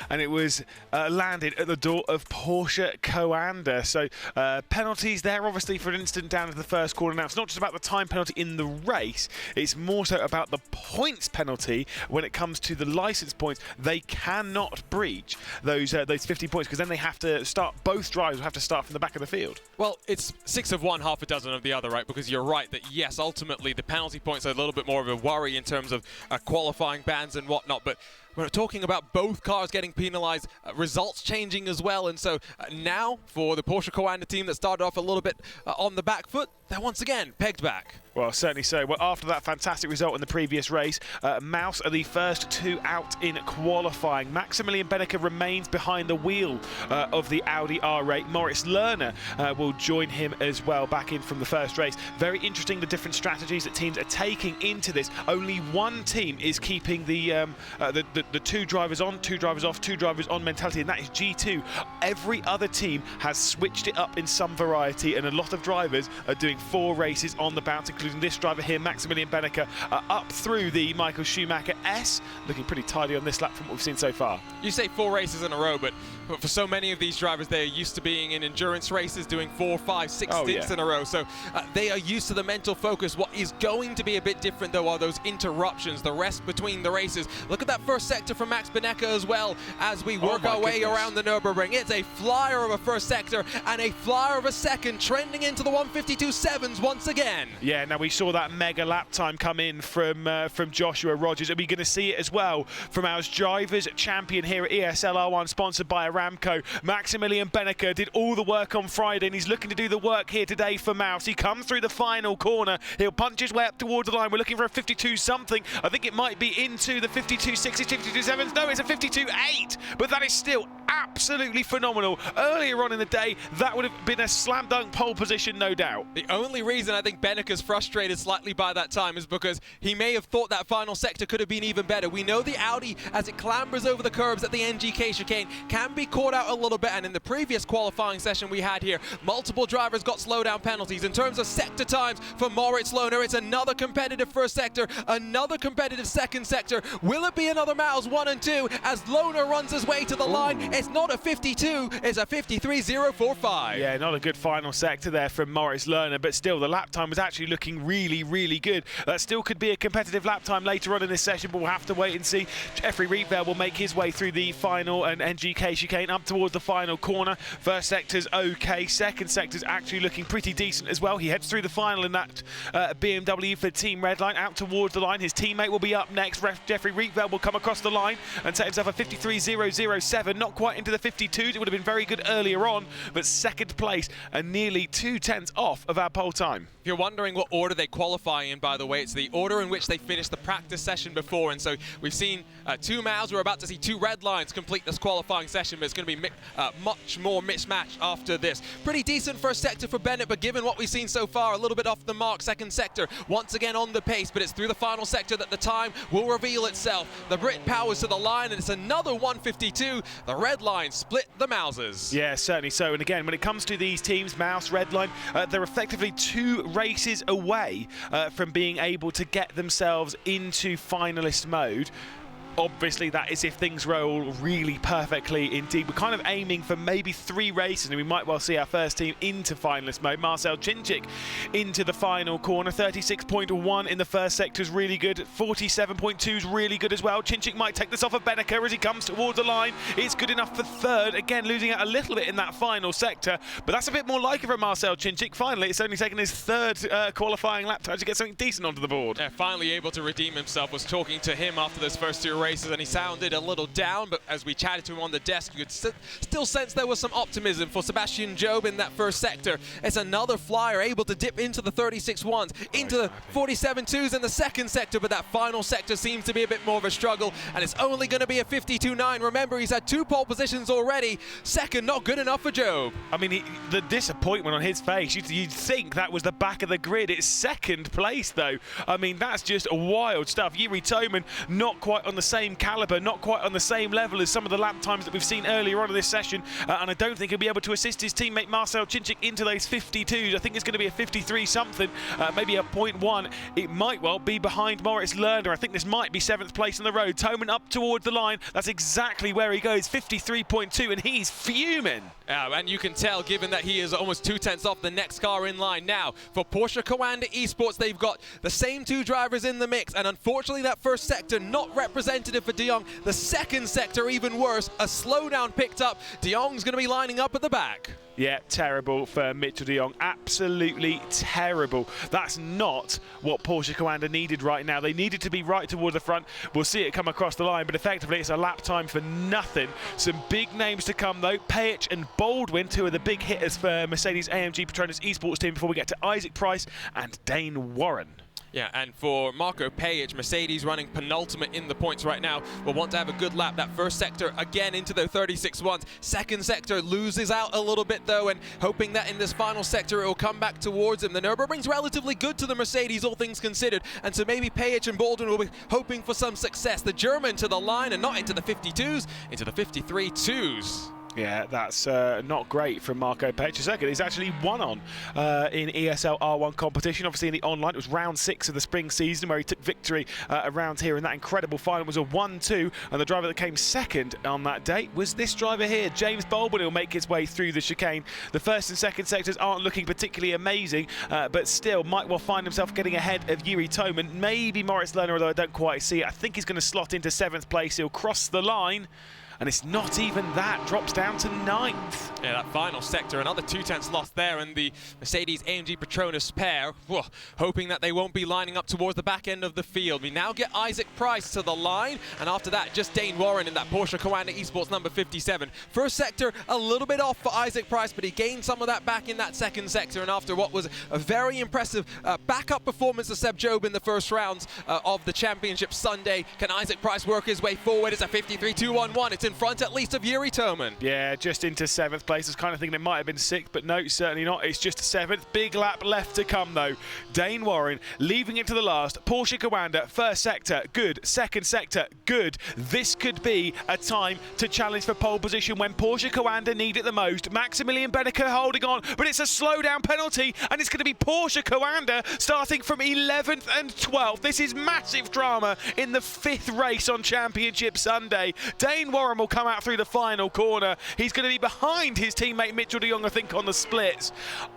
and it was landed at the door of Porsche Coanda. So penalties there, obviously, for an instant down to the first corner. Now, it's not just about the time penalty in the race, it's more so about the points penalty when it comes to the license points. They cannot breach those 50 points, because then they have to start, both drivers have to start from the back of the field. Well, it's 6 of one, half a dozen of the other, right? Because you're right that, yes, ultimately the penalty points are a little bit more of a worry in terms of qualifying bans and whatnot, but we're talking about both cars getting penalized, results changing as well, and so now for the Porsche Coanda team that started off a little bit on the back foot, they're once again pegged back. Well, certainly so. Well, after that fantastic result in the previous race, Mouse are the first 2 out in qualifying. Maximilian Benneker remains behind the wheel of the Audi R8. Moritz Lerner will join him as well, back in from the first race. Very interesting, the different strategies that teams are taking into this. Only one team is keeping the 2 drivers on, 2 drivers off, 2 drivers on mentality, and that is G2. Every other team has switched it up in some variety, and a lot of drivers are doing 4 races on the bounce, including this driver here, Maximilian Benneker, up through the Michael Schumacher S, looking pretty tidy on this lap from what we've seen so far. You say 4 races in a row, but for so many of these drivers, they're used to being in endurance races, doing 4, 5, 6 stints in a row, so they are used to the mental focus. What is going to be a bit different, though, are those interruptions, the rest between the races. Look at that first sector from Max Benneker as well, as we work our way around the Nürburgring. It's a flyer of a first sector and a flyer of a second, trending into the 152.7s once again. Yeah, now we saw that mega lap time come in from Joshua Rogers. Are we going to see it as well from our drivers champion here at ESL R1, sponsored by Aramco? Maximilian Benneker did all the work on Friday, and he's looking to do the work here today for Mouse. He comes through the final corner. He'll punch his way up towards the line. We're looking for a 52 something. I think it might be into the 52.6s, 52.7s. No, it's a 52.8, but that is still absolutely phenomenal. Earlier on in the day, that would have been a slam dunk pole position, no doubt. The only reason I think Benneker's frustrated slightly by that time is because he may have thought that final sector could have been even better. We know the Audi, as it clambers over the curbs at the NGK chicane, can be caught out a little bit, and in the previous qualifying session we had here, multiple drivers got slowdown penalties. In terms of sector times for Moritz Lerner, it's another competitive first sector, another competitive second sector. Will it be another miles 1 and 2 as Lerner runs his way to the line? It's not a 52, it's a 53.045. Yeah, not a good final sector there from Moritz Lerner, but still the lap time was actually looking really, really good. That still could be a competitive lap time later on in this session, but we'll have to wait and see. Jeffrey Rietveld will make his way through the final and NGK chicane up towards the final corner. First sector's okay, second sector's actually looking pretty decent as well. He heads through the final in that BMW for Team Redline, out towards the line. His teammate will be up next. Jeffrey Rietveld will come across the line and set himself a 53.007, not quite into the 52s. It would have been very good earlier on, but second place and nearly 2/10 off of our pole time. If you're wondering what order they qualify in, by the way, it's the order in which they finished the practice session before, and so we've seen 2 miles. We're about to see 2 red lines complete this qualifying session, but it's going to be much more mismatched after this. Pretty decent first sector for Bennett, but given what we've seen so far, a little bit off the mark. Second sector, once again on the pace, but it's through the final sector that the time will reveal itself. The Brit powers to the line, and it's another 152. The red line split the Mousers. Yeah, certainly so. And again, when it comes to these teams, Mouse, Redline, they're effectively 2 races away from being able to get themselves into finalist mode. Obviously, that is if things roll really perfectly indeed. We're kind of aiming for maybe 3 races, and we might well see our first team into finalist mode. Marcel Cinchik into the final corner. 36.1 in the first sector is really good. 47.2 is really good as well. Cinchik might take this off of Benneker as he comes towards the line. It's good enough for third. Again, losing out a little bit in that final sector, but that's a bit more like it for Marcel Cinchik. Finally, it's only taken his 3rd qualifying lap time to get something decent onto the board. Yeah, finally able to redeem himself. Was talking to him after those first 2 races, and he sounded a little down, but as we chatted to him on the desk, you could still sense there was some optimism for Sebastian Job in that first sector. It's another flyer able to dip into the 36.1s, into the 47.2s in the second sector, but that final sector seems to be a bit more of a struggle, and it's only going to be a 52.9. Remember, he's had 2 pole positions already. Second, not good enough for Job. I mean, the disappointment on his face, you'd think that was the back of the grid. It's second place, though. I mean, that's just wild stuff. Yuri Toman not quite on the same same caliber, not quite on the same level as some of the lap times that we've seen earlier on in this session, and I don't think he'll be able to assist his teammate Marcel Cinczyk into those 52s. I think it's going to be a 53 something, maybe a 0.1. It might well be behind Moritz Lerner. I think this might be 7th place on the road. Toman up towards the line. That's exactly where he goes, 53.2, and he's fuming. And you can tell, given that he is almost 2/10 off the next car in line. Now, for Porsche Coanda Esports, they've got the same two drivers in the mix, and unfortunately that first sector not representative for De Jong. The second sector even worse, a slowdown picked up. De Jong's going to be lining up at the back. Yeah, terrible for Mitchell de Jong. Absolutely terrible. That's not what Porsche Coanda needed right now. They needed to be right towards the front. We'll see it come across the line, but effectively it's a lap time for nothing. Some big names to come though. Pejic and Baldwin, two of the big hitters for Mercedes-AMG Petronas Esports team before we get to Isaac Price and Dane Warren. Yeah, and for Marco Pejic, Mercedes running penultimate in the points right now, will want to have a good lap. That first sector again into the 36.1s. Second sector loses out a little bit though, and hoping that in this final sector it will come back towards him. The Nürburgring's relatively good to the Mercedes, all things considered, and so maybe Pejic and Baldwin will be hoping for some success. The German to the line and not into the 52s, into the 53.2s. Yeah, that's not great from Marco Pejic. Second, he's actually won on in ESL R1 competition. Obviously in the online, it was round 6 of the spring season where he took victory around here, and that incredible final was a 1-2, and the driver that came second on that day was this driver here, James Baldwin. He'll make his way through the chicane. The first and second sectors aren't looking particularly amazing, but still might well find himself getting ahead of Yuri Toman, maybe Moritz Lerner, although I don't quite see it. I think he's going to slot into 7th place. He'll cross the line, and it's not even that, drops down to 9th. Yeah, that final sector, another 2/10 lost there, and the Mercedes-AMG Petronas pair, hoping that they won't be lining up towards the back end of the field. We now get Isaac Price to the line, and after that, just Dane Warren in that Porsche Coanda Esports number 57. First sector, a little bit off for Isaac Price, but he gained some of that back in that second sector, and after what was a very impressive backup performance of Seb Job in the first rounds of the championship Sunday, can Isaac Price work his way forward? It's a 53.211. It's in front at least of Yuri Toman. Yeah, just into 7th place. I was kind of thinking it might have been 6th, but no, certainly not. It's just 7th. Big lap left to come though. Dane Warren leaving it to the last. Porsche Coanda, first sector, good. Second sector, good. This could be a time to challenge for pole position when Porsche Coanda need it the most. Maximilian Benneker holding on, but it's a slowdown penalty, and it's going to be Porsche Coanda starting from 11th and 12th. This is massive drama in the 5th race on Championship Sunday. Dane Warren will come out through the final corner. He's going to be behind his teammate Mitchell de Jong, I think, on the splits.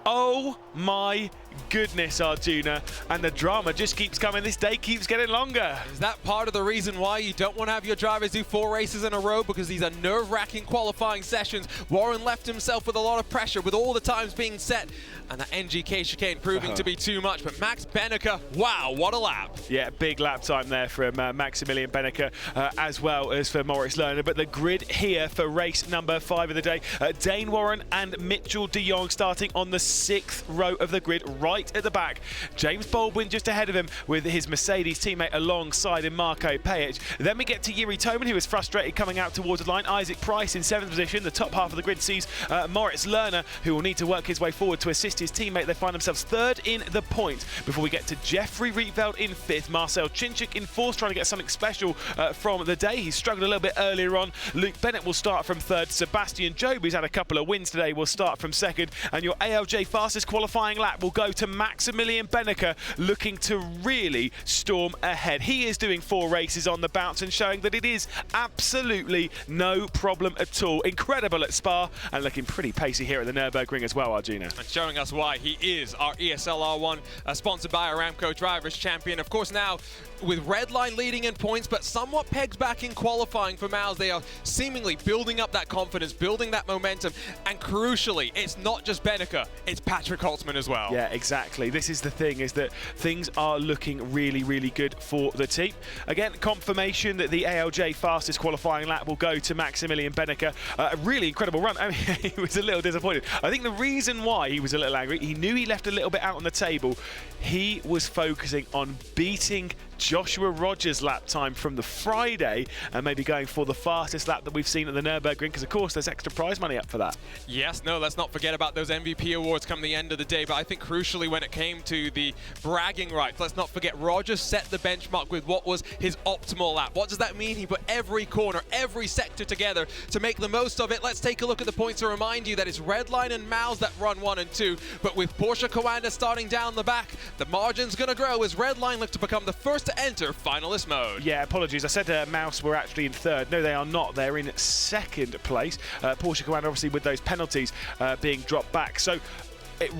Oh my goodness, Arjuna, and the drama just keeps coming. This day keeps getting longer. Is that part of the reason why you don't want to have your drivers do 4 races in a row? Because these are nerve-wracking qualifying sessions. Warren left himself with a lot of pressure with all the times being set, and that NGK chicane proving to be too much. But Max Benneker, wow, what a lap. Yeah, big lap time there from Maximilian Benneker, as well as for Moritz Lerner. But the grid here for race number 5 of the day, Dane Warren and Mitchell de Jong starting on the 6th row of the grid, right at the back. James Baldwin just ahead of him with his Mercedes teammate alongside him, Marco Pejic. Then we get to Yuri Toman, who is frustrated coming out towards the line. Isaac Price in 7th position. The top half of the grid sees Moritz Lerner, who will need to work his way forward to assist his teammate. They find themselves 3rd in the points before we get to Jeffrey Rietveld in 5th. Marcel Cinczyk in 4th, trying to get something special from the day. He struggled a little bit earlier on. Luke Bennett will start from 3rd. Sebastian Job, who's had a couple of wins today, will start from 2nd. And your ALJ fastest qualifying lap will go to Maximilian Benneker, looking to really storm ahead. He is doing 4 races on the bounce and showing that it is absolutely no problem at all. Incredible at Spa and looking pretty pacey here at the Nürburgring as well, Arjuna. And showing us why he is our ESL R1, sponsored by Aramco Drivers Champion. Of course, now with Redline leading in points, but somewhat pegged back in qualifying for Miles. They are seemingly building up that confidence, building that momentum, and crucially, it's not just Benneker, it's Patrick Holtzman as well. Yeah, exactly. This is the thing, is that things are looking really, really good for the team. Again, confirmation that the ALJ fastest qualifying lap will go to Maximilian Benneker. A really incredible run. I mean, he was a little disappointed. I think the reason why he was a little angry, he knew he left a little bit out on the table. he was focusing on beating Joshua Rogers' lap time from the Friday and maybe going for the fastest lap that we've seen at the Nürburgring, because of course there's extra prize money up for that. Yes, no, let's not forget about those MVP awards come the end of the day, but I think crucially when it came to the bragging rights, let's not forget Rogers set the benchmark with what was his optimal lap. What does that mean? He put every corner, every sector together to make the most of it. Let's take a look at the points to remind you that it's Redline and Mouse that run 1 and 2, but with Porsche Coanda starting down the back, the margin's going to grow as Redline look to become the first to enter finalist mode. Yeah, apologies. I said Mouse were actually in third. No, they are not. They're in second place. Porsche Coanda obviously with those penalties being dropped back. So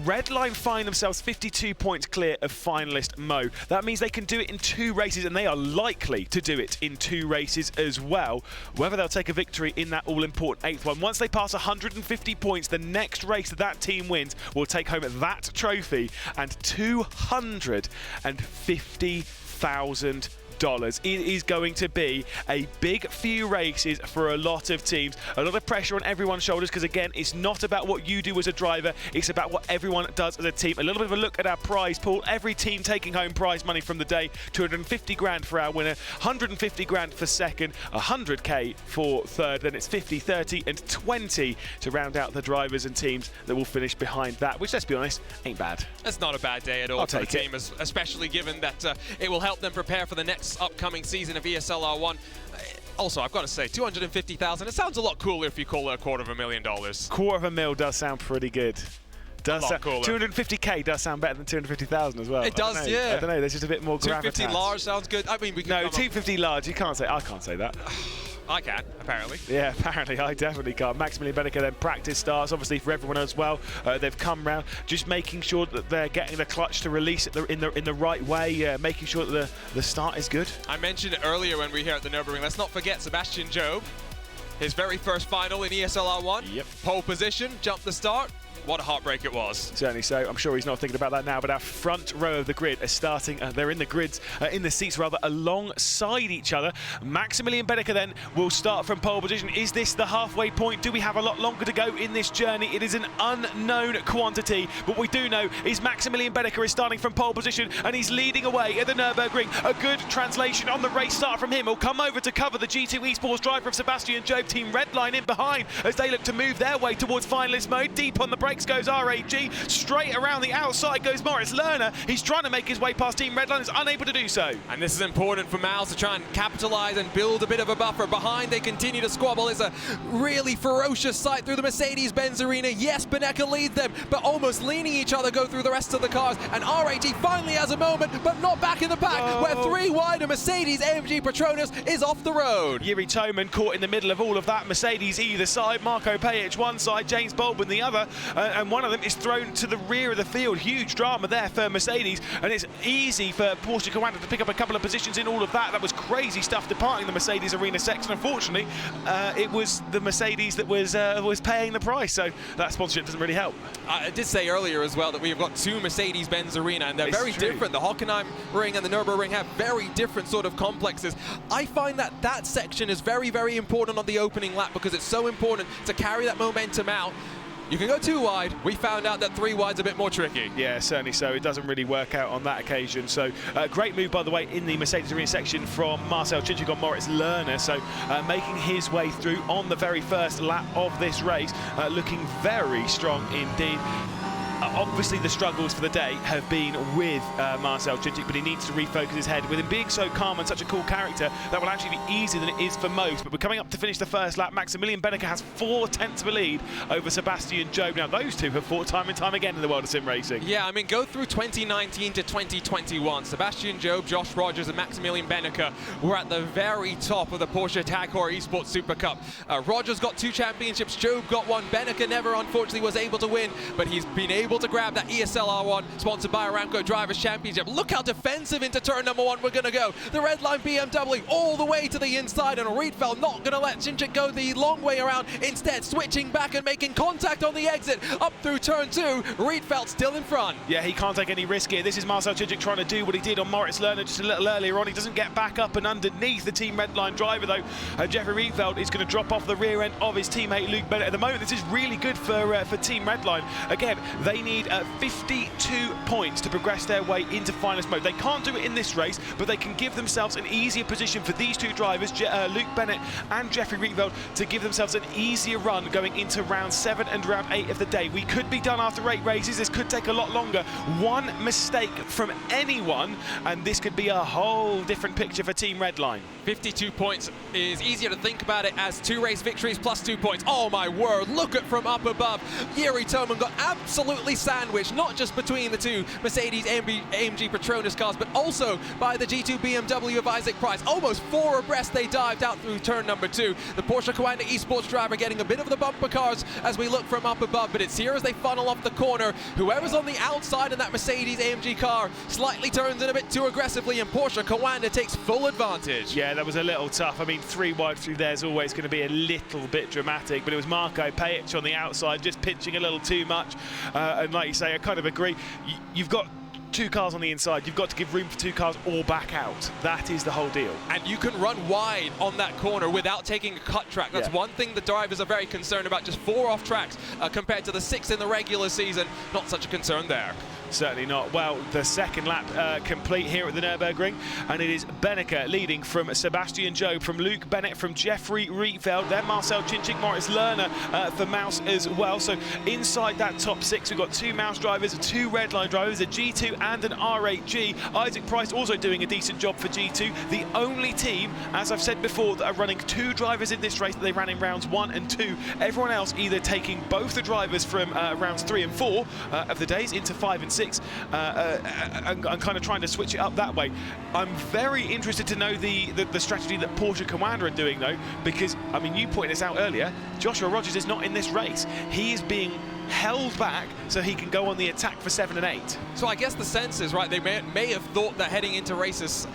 Redline find themselves 52 points clear of finalist mode. That means they can do it in 2 races, and they are likely to do it in 2 races as well. Whether they'll take a victory in that all-important 8th one. Once they pass 150 points, the next race that team wins will take home that trophy and $250,000. It is going to be a big few races for a lot of teams. A lot of pressure on everyone's shoulders, because again, it's not about what you do as a driver, it's about what everyone does as a team. A little bit of a look at our prize pool. Every team taking home prize money from the day. 250 grand for our winner, 150 grand for second, 100k for third. Then it's 50, 30 and 20 to round out the drivers and teams that will finish behind that, which, let's be honest, ain't bad. That's not a bad day at all for the team, especially given that it will help them prepare for the next upcoming season of ESL R1. Also, I've got to say, 250,000, it sounds a lot cooler if you call it $250,000. $250,000 does sound pretty good. Does sound cooler. 250k does sound better than 250,000 as well. It does, yeah. I don't know, there's just a bit more gravitas. 250 large sounds good. I mean, we can No, 250 large, you can't say, I can't say that. I can, apparently. Yeah, apparently, I definitely can't. Maximilian Benneker, then practice starts, obviously for everyone as well. They've come round, just making sure that they're getting the clutch to release it in the right way, making sure that the start is good. I mentioned it earlier when we were here at the Nürburgring. Let's not forget Sebastian Job, his very first final in ESL R1. Yep. Pole position, jumped the start. What a heartbreak it was. Certainly so. I'm sure he's not thinking about that now, but our front row of the grid are starting, they're in the grids, in the seats rather, alongside each other. Maximilian Benneker then will start from pole position. Is this the halfway point? Do we have a lot longer to go in this journey? It is an unknown quantity, but what we do know is Maximilian Benneker is starting from pole position and he's leading away at the Nürburgring. A good translation on the race start from him. He'll come over to cover the G2 Esports driver of Sebastian Job. Team Redline in behind as they look to move their way towards finalist mode. Deep on the brakes goes RAG, straight around the outside goes Moritz Lerner. He's trying to make his way past Team Redline, is unable to do so. And this is important for Miles to try and capitalise and build a bit of a buffer. Behind, they continue to squabble. It's a really ferocious sight through the Mercedes-Benz arena. Yes, Benneker leads them, but almost leaning each other go through the rest of the cars. And RAG finally has a moment, but not back in the pack, where 3 wide, a Mercedes AMG Petronas is off the road. Yuri Toman caught in the middle of all of that. Mercedes either side, Marco Pajic one side, James Baldwin the other, and one of them is thrown to the rear of the field. Huge drama there for Mercedes, and it's easy for Porsche Coanda to pick up a couple of positions in all of that. That was crazy stuff departing the Mercedes arena section. Unfortunately, it was the Mercedes that was paying the price, so that sponsorship doesn't really help. I did say earlier as well that we've got 2 Mercedes-Benz arena, and they're very different. The Hockenheim ring and the Nürburgring have very different sort of complexes. I find that that section is very, very important on the opening lap, because it's so important to carry that momentum out. You can go 2 wide. We found out that 3 wide's a bit more tricky. Yeah, certainly so. It doesn't really work out on that occasion. So, great move, by the way, in the Mercedes arena section from Marcel Cicic on Moritz Lerner. So, making his way through on the very first lap of this race, looking very strong indeed. Obviously, the struggles for the day have been with Marcel Cicic, but he needs to refocus his head. With him being so calm and such a cool character, that will actually be easier than it is for most. But we're coming up to finish the first lap. Maximilian Benneker has 4/10 of a lead over Sebastian Job. Now, those two have fought time and time again in the world of sim racing. Yeah, I mean, go through 2019 to 2021. Sebastian Job, Josh Rogers and Maximilian Benneker were at the very top of the Porsche Tag Heuer Esports Super Cup. Rogers got 2 championships, Job got 1. Benneker never, unfortunately, was able to win, but he's been able to grab that ESL R1 sponsored by Aramco Drivers Championship. Look how defensive into turn number 1 we're going to go. The red line BMW all the way to the inside, and Riedfeld not going to let Cicic go the long way around, instead switching back and making contact on the exit up through turn 2. Riedfeld still in front. Yeah, he can't take any risk here. This is Marcel Cicic trying to do what he did on Moritz Lerner just a little earlier on. He doesn't get back up and underneath the Team Redline driver though. Jeffrey Riedfeld is going to drop off the rear end of his teammate Luke Bennett. At the moment, this is really good for Team Redline. Again, they only need 52 points to progress their way into finalist mode. They can't do it in this race, but they can give themselves an easier position for these two drivers, Luke Bennett and Jeffrey Rietveld, to give themselves an easier run going into round 7 and round 8 of the day. We could be done after 8 races. This could take a lot longer. One mistake from anyone, and this could be a whole different picture for Team Redline. 52 points is easier to think about it as 2 race victories plus 2 points. Oh my word, look at from up above. Yuri Toman got absolutely sandwiched, not just between the two Mercedes AMG Petronas cars, but also by the G2 BMW of Isaac Price. Almost 4 abreast they dived out through turn number 2. The Porsche Coanda esports driver getting a bit of the bumper cars as we look from up above, but it's here as they funnel off the corner. Whoever's on the outside in that Mercedes AMG car slightly turns in a bit too aggressively, and Porsche Coanda takes full advantage. Yeah, that was a little tough. I mean, 3 wide through there is always going to be a little bit dramatic, but it was Marco Pajic on the outside just pinching a little too much. And like you say, I kind of agree. You've got 2 cars on the inside. You've got to give room for 2 cars or back out. That is the whole deal. And you can run wide on that corner without taking a cut track. That's one thing the drivers are very concerned about. Just 4 off tracks compared to the 6 in the regular season. Not such a concern there. Certainly not. Well, the second lap complete here at the Nürburgring, and it is Beneke leading from Sebastian Job, from Luke Bennett, from Jeffrey Rietveld, then Marcel Chinchik, Morris Lerner for Mouse as well. So inside that top 6, we've got 2 Mouse drivers, 2 Redline drivers, a G2 and an R8G. Isaac Price also doing a decent job for G2. The only team, as I've said before, that are running 2 drivers in this race that they ran in rounds 1 and 2. Everyone else either taking both the drivers from rounds 3 and 4 of the days into 5 and 6. And kind of trying to switch it up that way. I'm very interested to know the strategy that Porsche Coanda are doing, though, because, I mean, you pointed this out earlier, Joshua Rogers is not in this race. He is being held back so he can go on the attack for 7 and 8. So I guess the sense is, right, they may have thought that heading into races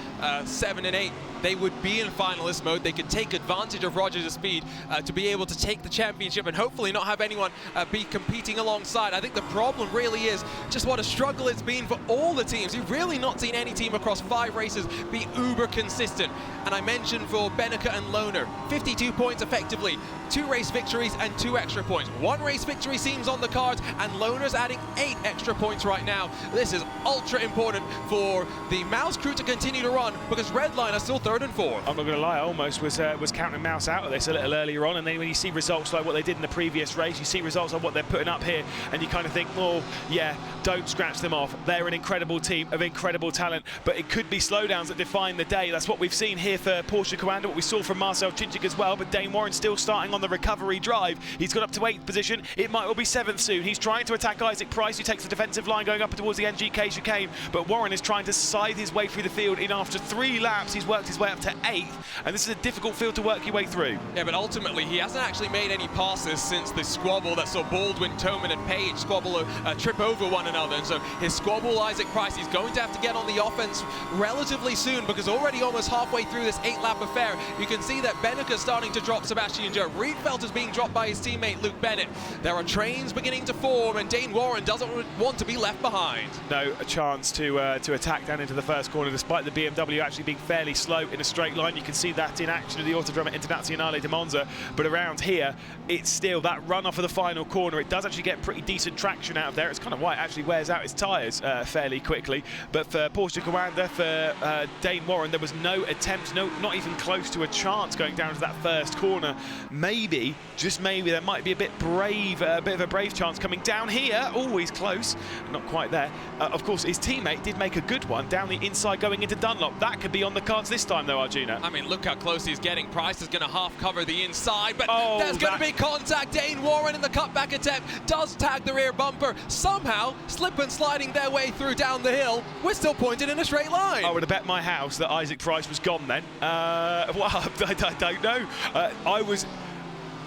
7 and 8, they would be in finalist mode. They could take advantage of Rogers' speed to be able to take the championship and hopefully not have anyone be competing alongside. I think the problem really is just what a struggle it's been for all the teams. You've really not seen any team across 5 races be uber consistent. And I mentioned for Beneke and Lohner, 52 points effectively, 2 race victories and 2 extra points. 1 race victory seems on the cards, and Lohner's adding 8 extra points right now. This is ultra important for the Mouse crew to continue to run, because Redline are still 3rd and 4th. I'm not going to lie, I almost was counting Mouse out of this a little earlier on, and then when you see results like what they did in the previous race, you see results like what they're putting up here, and you kind of think, well, yeah, don't scratch them off. They're an incredible team of incredible talent, but it could be slowdowns that define the day. That's what we've seen here for Porsche Coanda, what we saw from Marcel Chinchik as well, but Dane Warren still starting on the recovery drive. He's got up to 8th position. It might well be 7th soon. He's trying to attack Isaac Price, who takes the defensive line going up towards the NGK chicane, but Warren is trying to scythe his way through the field. In after 3 laps, he's worked his way up to 8th, and this is a difficult field to work your way through. Yeah, but ultimately, he hasn't actually made any passes since the squabble that saw Baldwin, Toman and Page squabble a trip over one another, and so his squabble, Isaac Price, he's going to have to get on the offense relatively soon, because already almost halfway through this 8-lap affair, you can see that Beneke's starting to drop Sebastian Joe. Rietveld is being dropped by his teammate Luke Bennett. There are trains beginning to form, and Dane Warren doesn't want to be left behind. No, a chance to attack down into the first corner, despite the BMW actually being fairly slow in a straight line. You can see that in action at the Autodromo Internazionale di Monza, but around here, it's still that run off of the final corner. It does actually get pretty decent traction out of there. It's kind of why it actually wears out its tyres fairly quickly. But for Porsche Coanda, for Dane Warren, there was no attempt, not even close to a chance going down to that first corner. Maybe, just maybe, there might be a bit of a brave chance coming down here. Oh, he's close, not quite there. Of course, his teammate did make a good one down the inside going into Dunlop. That could be on the cards this time, though, Arjuna. I mean, look how close he's getting. Price is going to half cover the inside, but oh, there's going to be contact. Dane Warren in the cutback attempt does tag the rear bumper. Somehow, slip and sliding their way through down the hill. We're still pointed in a straight line. I would have bet my house that Isaac Price was gone then. Well, I don't know. I was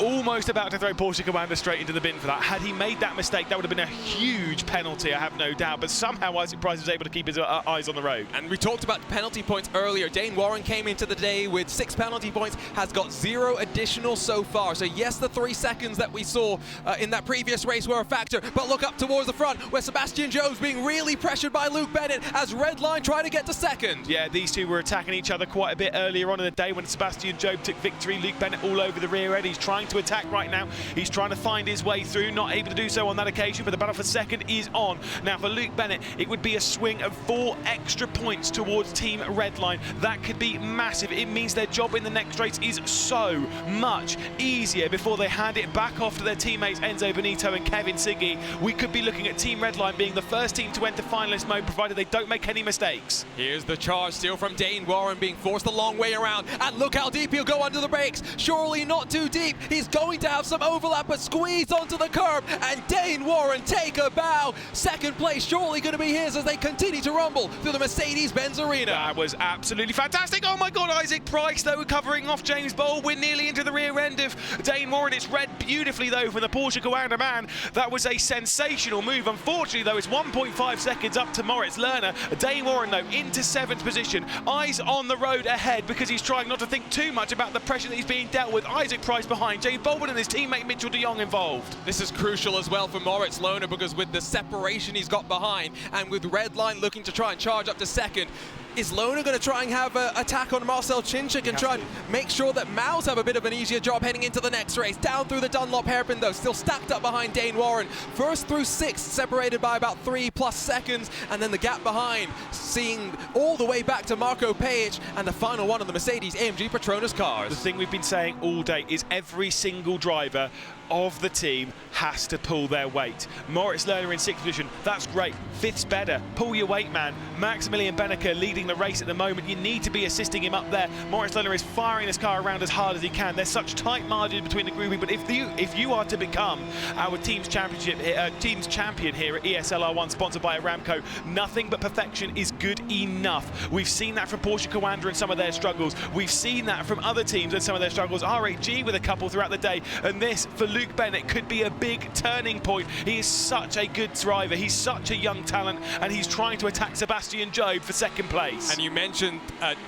almost about to throw Porsche Coanda straight into the bin for that. Had he made that mistake, that would have been a huge penalty, I have no doubt. But somehow Isaac Price was able to keep his eyes on the road. And we talked about penalty points earlier. Dane Warren came into the day with 6 penalty points, has got 0 additional so far. So yes, the 3 seconds that we saw in that previous race were a factor. But look up towards the front, where Sebastian Joe's being really pressured by Luke Bennett as Redline try to get to 2nd. Yeah, these two were attacking each other quite a bit earlier on in the day when Sebastian Job took victory. Luke Bennett all over the rear end. He's trying to attack right now. He's trying to find his way through, not able to do so on that occasion, but the battle for second is on. Now for Luke Bennett, it would be a swing of 4 extra points towards Team Redline. That could be massive. It means their job in the next race is so much easier before they hand it back off to their teammates Enzo Benito and Kevin Siggy. We could be looking at Team Redline being the first team to enter finalist mode, provided they don't make any mistakes. Here's the charge still from Dane Warren, being forced a long way around, and look how deep he'll go under the brakes. Surely not too deep. He's going to have some overlap, but squeeze onto the curb, and Dane Warren take a bow. Second place surely going to be his as they continue to rumble through the Mercedes-Benz Arena. That was absolutely fantastic. Oh my God, Isaac Price though covering off James Baldwin nearly into the rear end of Dane Warren. It's read beautifully though from the Porsche Coanda man. That was a sensational move. Unfortunately though, it's 1.5 seconds up to Moritz Lerner. Dane Warren though into 7th position. Eyes on the road ahead because he's trying not to think too much about the pressure that he's being dealt with. Isaac Price behind, James Baldwin and his teammate Mitchell de Jong involved. This is crucial as well for Moritz Lerner, because with the separation he's got behind and with Redline looking to try and charge up to second, is Lerner going to try and have an attack on Marcel Cinchik and try and make sure that Mouse have a bit of an easier job heading into the next race? Down through the Dunlop hairpin though, still stacked up behind Dane Warren. First through 6th, separated by about 3+ seconds, and then the gap behind, seeing all the way back to Marco Page and the final one of the Mercedes-AMG Petronas cars. The thing we've been saying all day is every single driver of the team has to pull their weight. Moritz Lerner in 6th position, that's great. 5th's better. Pull your weight, man. Maximilian Benneker leading the race at the moment. You need to be assisting him up there. Moritz Lerner is firing this car around as hard as he can. There's such tight margin between the grouping, but if you are to become our team's champion here at ESL R1, sponsored by Aramco, nothing but perfection is good enough. We've seen that from Porsche Coanda and some of their struggles. We've seen that from other teams and some of their struggles. RAG with a couple throughout the day, and this for Luke Bennett could be a big turning point. He is such a good driver. He's such a young talent, and he's trying to attack Sebastian Job for 2nd place. And you mentioned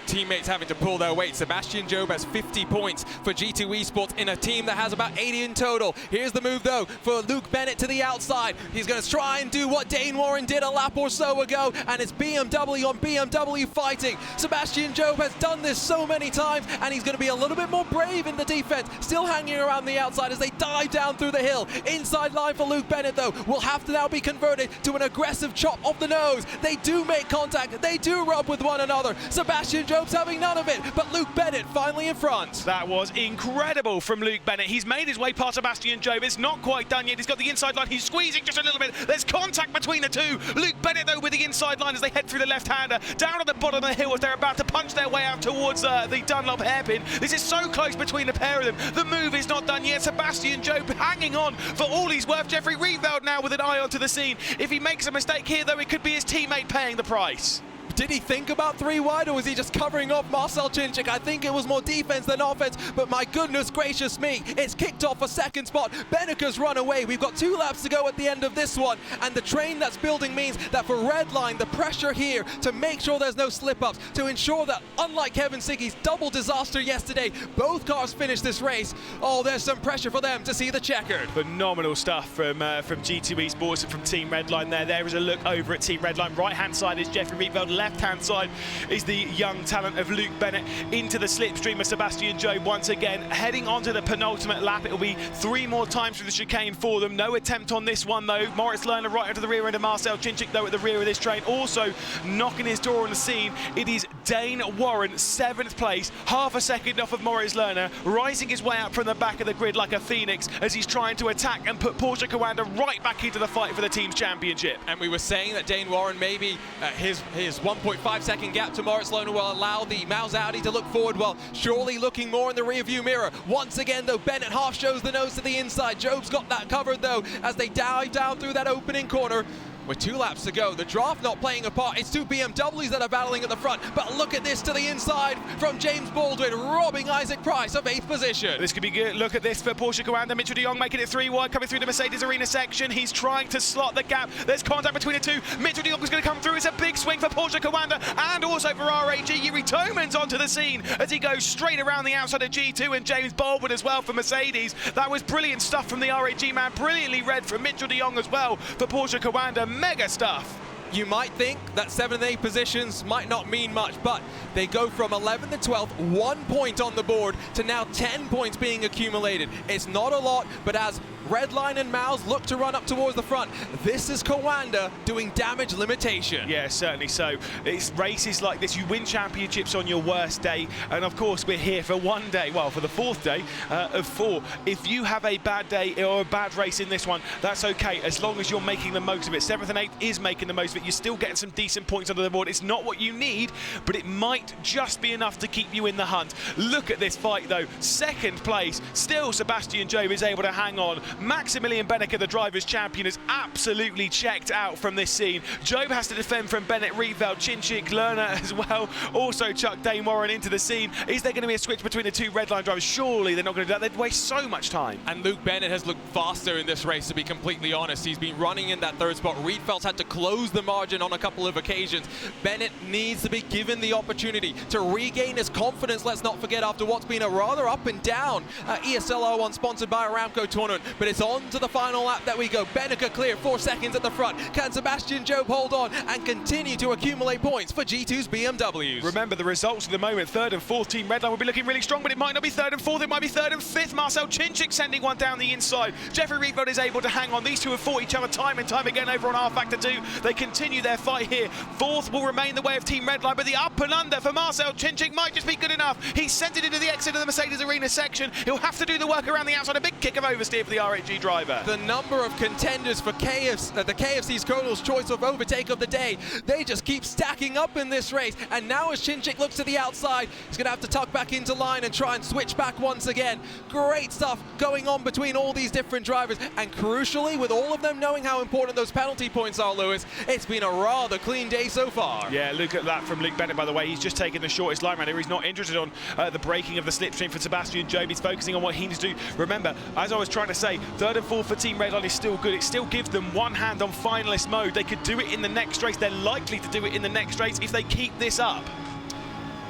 teammates having to pull their weight. Sebastian Job has 50 points for G2 Esports in a team that has about 80 in total. Here's the move though for Luke Bennett to the outside. He's going to try and do what Dane Warren did a lap or so ago, and it's BMW on BMW fighting. Sebastian Job has done this so many times, and he's going to be a little bit more brave in the defense, still hanging around the outside as they dive down through the hill. Inside line for Luke Bennett though will have to now be converted to an aggressive chop off the nose. They do make contact, they do rub with one another. Sebastian Job's having none of it, but Luke Bennett finally in front. That was incredible from Luke Bennett. He's made his way past Sebastian Job. It's not quite done yet. He's got the inside line. He's squeezing just a little bit. There's contact between the two. Luke Bennett though with the inside line as they head through the left-hander down at the bottom of the hill as they're about to punch their way out towards the Dunlop hairpin. This is so close between the pair of them. The move is not done yet. Sebastian Job hanging on for all he's worth. Jeffrey Rieveld now with an eye onto the scene. If he makes a mistake here though, it could be his teammate paying the price. Did he think about 3 wide, or was he just covering off Marcel Cinchik? I think it was more defense than offense, but my goodness gracious me, it's kicked off for 2nd spot. Benneker's run away. We've got 2 laps to go at the end of this one, and the train that's building means that for Redline, the pressure here to make sure there's no slip-ups, to ensure that, unlike Kevin Siggy's double disaster yesterday, both cars finish this race. Oh, there's some pressure for them to see the checkered. Phenomenal stuff from G2 Esports and from Team Redline there. There is a look over at Team Redline. Right-hand side is Jeffrey Rieveld. Left-hand side is the young talent of Luke Bennett into the slipstream of Sebastian Job once again. Heading onto the penultimate lap, it will be 3 more times through the chicane for them. No attempt on this one though. Moritz Lerner right onto the rear end of Marcel Cinchik though at the rear of this train. Also knocking his door on the scene, it is Dane Warren, 7th place, half a second off of Moritz Lerner, rising his way out from the back of the grid like a phoenix as he's trying to attack and put Porsche Coanda right back into the fight for the team's championship. And we were saying that Dane Warren, maybe his 1.5-second gap to Moritz Lerner will allow the Maus Audi to look forward. Well, surely looking more in the rearview mirror. Once again, though, Bennett half shows the nose to the inside. Job's got that covered, though, as they dive down through that opening corner. With 2 laps to go, the draft not playing a part. It's 2 BMWs that are battling at the front, but look at this to the inside from James Baldwin, robbing Isaac Price of 8th position. This could be good. Look at this for Porsche Coanda. Mitchell de Jong making it 3 wide, coming through the Mercedes Arena section. He's trying to slot the gap. There's contact between the two. Mitchell de Jong is going to come through. It's a big swing for Porsche Coanda and also for RAG. Yuri Toman's onto the scene as he goes straight around the outside of G2, and James Baldwin as well for Mercedes. That was brilliant stuff from the RAG man. Brilliantly read from Mitchell de Jong as well for Porsche Coanda. Mega stuff. You might think that 7th and 8th positions might not mean much, but they go from 11th and 12th, 1 point on the board, to now 10 points being accumulated. It's not a lot, but as Redline and Mouse look to run up towards the front, this is Coanda doing damage limitation. Yeah, certainly so. It's races like this. You win championships on your worst day, and of course we're here for one day, well, for the 4th day of 4. If you have a bad day or a bad race in this one, that's okay, as long as you're making the most of it. 7th and 8th is making the most of it. You're still getting some decent points under the board. It's not what you need, but it might just be enough to keep you in the hunt. Look at this fight though. 2nd place, still Sebastian Job is able to hang on. Maximilian Benneker, the driver's champion, is absolutely checked out from this scene. Job has to defend from Bennett, Rietveld, Chinchik, Lerner as well. Also Chuck Dane Warren into the scene. Is there going to be a switch between the 2 Redline drivers? Surely they're not going to do that. They'd waste so much time. And Luke Bennett has looked faster in this race, to be completely honest. He's been running in that 3rd spot. Rietveld's had to close the margin on a couple of occasions. Bennett needs to be given the opportunity to regain his confidence, let's not forget, after what's been a rather up and down ESL R1 sponsored by Aramco tournament. But it's on to the final lap that we go. Benneker clear, 4 seconds at the front. Can Sebastian Job hold on and continue to accumulate points for G2's BMWs? Remember the results at the moment. 3rd and 4th team Redline will be looking really strong, but it might not be 3rd and 4th, it might be 3rd and 5th. Marcel Chinchik sending one down the inside. Jeffrey Rietveld is able to hang on. These two have fought each other time and time again over on R Factor 2. They continue their fight here. 4th will remain the way of Team Redline, but the up and under for Marcel Chinchik might just be good enough. He's sent it into the exit of the Mercedes Arena section. He'll have to do the work around the outside. A big kick of oversteer for the RHG driver. The number of contenders for the KFC's Colonel's Choice of Overtake of the day, they just keep stacking up in this race. And now as Chinchik looks to the outside, he's going to have to tuck back into line and try and switch back once again. Great stuff going on between all these different drivers. And crucially, with all of them knowing how important those penalty points are, Lewis, it's been a rather clean day so far. Yeah, look at that from Luke Bennett, by the way. He's just taken the shortest line round here. He's not interested on the breaking of the slipstream for Sebastian Job. He's focusing on what he needs to do. Remember, as I was trying to say, 3rd and 4th for Team Redline is still good. It still gives them one hand on finalist mode. They could do it in the next race. They're likely to do it in the next race if they keep this up.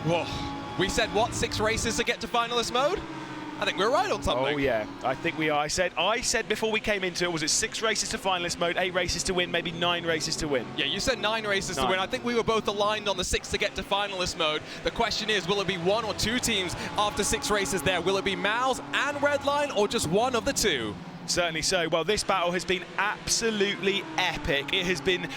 Whoa. We said, what, 6 races to get to finalist mode? I think we're right on something. Oh yeah, I think we are. I said before we came into it, was it 6 races to finalist mode, 8 races to win, maybe 9 races to win? Yeah, you said 9 races to win. I think we were both aligned on the 6 to get to finalist mode. The question is, will it be 1 or 2 teams after 6 races there? Will it be Mouse and Redline, or just one of the 2? Certainly so. Well, this battle has been absolutely epic. It has been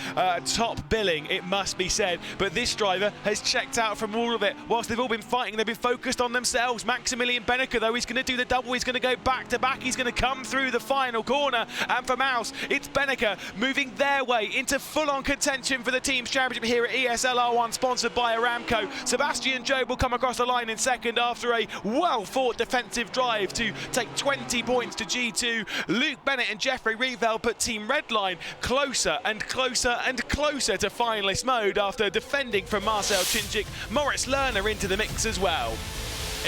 top billing, it must be said. But this driver has checked out from all of it. Whilst they've all been fighting, they've been focused on themselves. Maximilian Benneker, though, he's going to do the double. He's going to go back to back. He's going to come through the final corner. And for Mouse, it's Benneker moving their way into full-on contention for the team's championship here at ESL R1, sponsored by Aramco. Sebastian Job will come across the line in 2nd after a well-fought defensive drive to take 20 points to G2. Luke Bennett and Jeffrey Rietveld put Team Redline closer and closer and closer to finalist mode after defending from Marcel Chinchik. Moritz Lerner into the mix as well.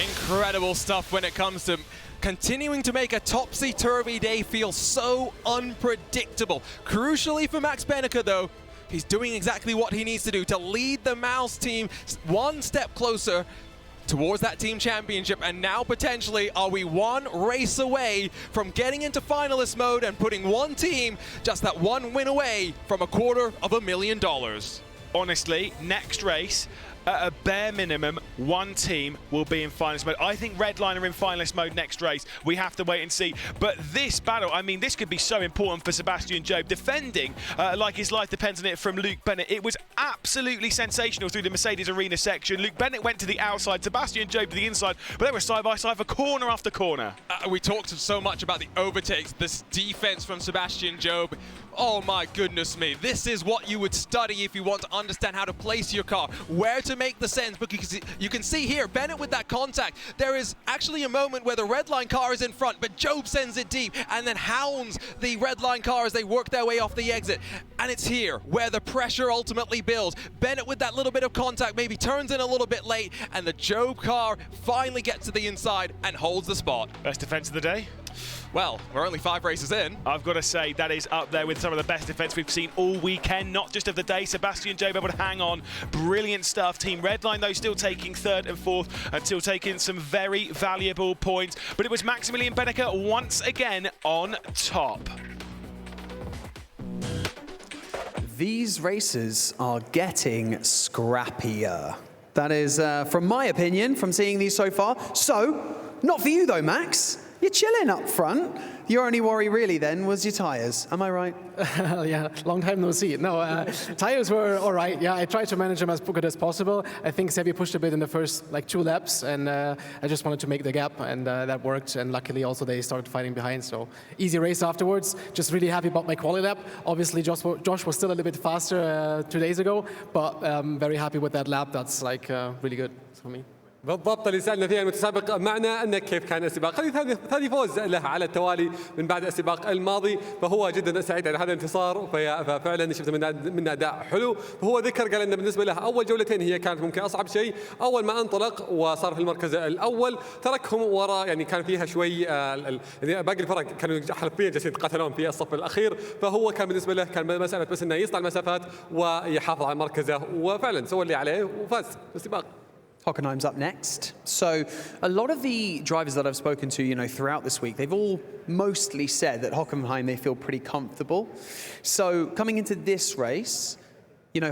Incredible stuff when it comes to continuing to make a topsy-turvy day feel so unpredictable. Crucially for Max Benneker, though, he's doing exactly what he needs to do to lead the Mouse team one step closer towards that team championship. And now potentially are we 1 race away from getting into finalist mode and putting one team just that 1 win away from $250,000. Honestly, next race, at a bare minimum, 1 team will be in finalist mode. I think Redline are in finalist mode next race. We have to wait and see. But this battle, I mean, this could be so important for Sebastian Job. Defending like his life depends on it from Luke Bennett. It was absolutely sensational through the Mercedes Arena section. Luke Bennett went to the outside, Sebastian Job to the inside, but they were side by side for corner after corner. We talked so much about the overtakes, this defense from Sebastian Job. Oh my goodness me, this is what you would study if you want to understand how to place your car, where to make the sends, because you can see here, Bennett with that contact, there is actually a moment where the Redline car is in front, but Job sends it deep and then hounds the Redline car as they work their way off the exit. And it's here where the pressure ultimately builds. Bennett with that little bit of contact maybe turns in a little bit late, and the Job car finally gets to the inside and holds the spot. Best defense of the day? Well, we're only 5 races in. I've got to say, that is up there with some of the best defense we've seen all weekend, not just of the day. Sebastian Job able to hang on. Brilliant stuff. Team Redline, though, still taking 3rd and 4th, until taking some very valuable points. But it was Maximilian Benneker once again on top. These races are getting scrappier. That is, from my opinion, from seeing these so far. So, not for you though, Max. You're chilling up front. Your only worry really then was your tires. Am I right? Yeah, long time no see. No, tires were all right. Yeah, I tried to manage them as good as possible. I think Sevi pushed a bit in the first 2 laps, and I just wanted to make the gap, and that worked. And luckily also they started fighting behind, so easy race afterwards. Just really happy about my quali lap. Obviously Josh was still a little bit faster 2 days ago, but very happy with that lap. That's really good for me. بالضبط اللي سألنا فيها المتسابق معنا أنه كيف كان السباق. هذه ثاني فوز له على التوالي من بعد السباق الماضي، فهو جدا سعيد على هذا الانتصار. ففعلا شفت من أداء حلو. فهو ذكر قال أن بالنسبة له أول جولتين هي كانت ممكن أصعب شيء. أول ما انطلق وصار في المركز الأول تركهم وراء، يعني كان فيها شوي باقي الفرق كانوا حرفيا جالسين يتقاتلون في الصف الأخير. فهو كان بالنسبة له كان مسألة بس أنه يصنع المسافات ويحافظ على مركزه، وفعلا سوى اللي عليه وفاز بالسباق. Hockenheim's up next. So a lot of the drivers that I've spoken to, throughout this week, they've all mostly said that Hockenheim, they feel pretty comfortable. So coming into this race,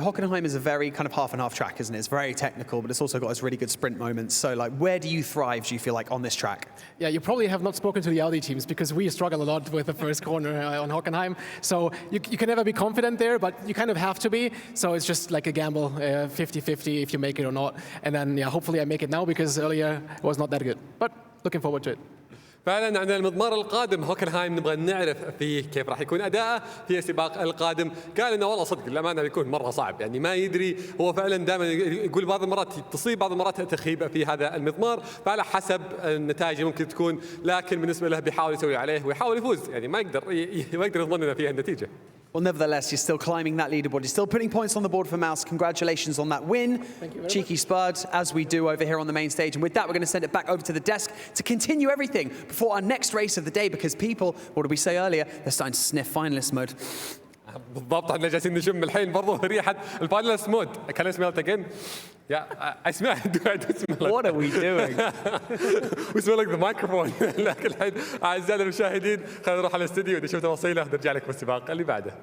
Hockenheim is a very kind of half and half track, isn't it? It's very technical, but it's also got its really good sprint moments. So where do you thrive, do you feel like, on this track? Yeah, you probably have not spoken to the Audi teams because we struggle a lot with the first corner on Hockenheim. So you can never be confident there, but you kind of have to be. So it's just like a gamble, 50-50 if you make it or not. And then, hopefully I make it now because earlier it was not that good. But looking forward to it. فعلا عندنا المضمار القادم هوكنهايم، نبغى نعرف فيه كيف راح يكون اداءه في السباق القادم. قال انه والله صدق للامانه بيكون مره صعب، يعني ما يدري. هو فعلا دائما يقول بعض المرات تصيب بعض المرات تخيب في هذا المضمار، فعلى حسب النتائج ممكن تكون، لكن بالنسبه له بيحاول يسوي عليه ويحاول يفوز، يعني ما يقدر يضمن لنا فيها النتيجه. Well, nevertheless, you're still climbing that leaderboard. You're still putting points on the board for Mouse. Congratulations on that win. Thank you very Cheeky Spud, as we do over here on the main stage. And with that, we're going to send it back over to the desk to continue everything before our next race of the day, because people, what did we say earlier, they're starting to sniff finalist mode. بالضبط احنا جالسين نشم الحين برضه ريحه الفاينلست مود. Can I smell it again? Yeah, I smell it. What are we doing? We smell like the microphone. لكن الحين اعزائنا المشاهدين خلينا نروح على الاستديو نشوف تفاصيله ونرجع لك في السباق اللي بعده.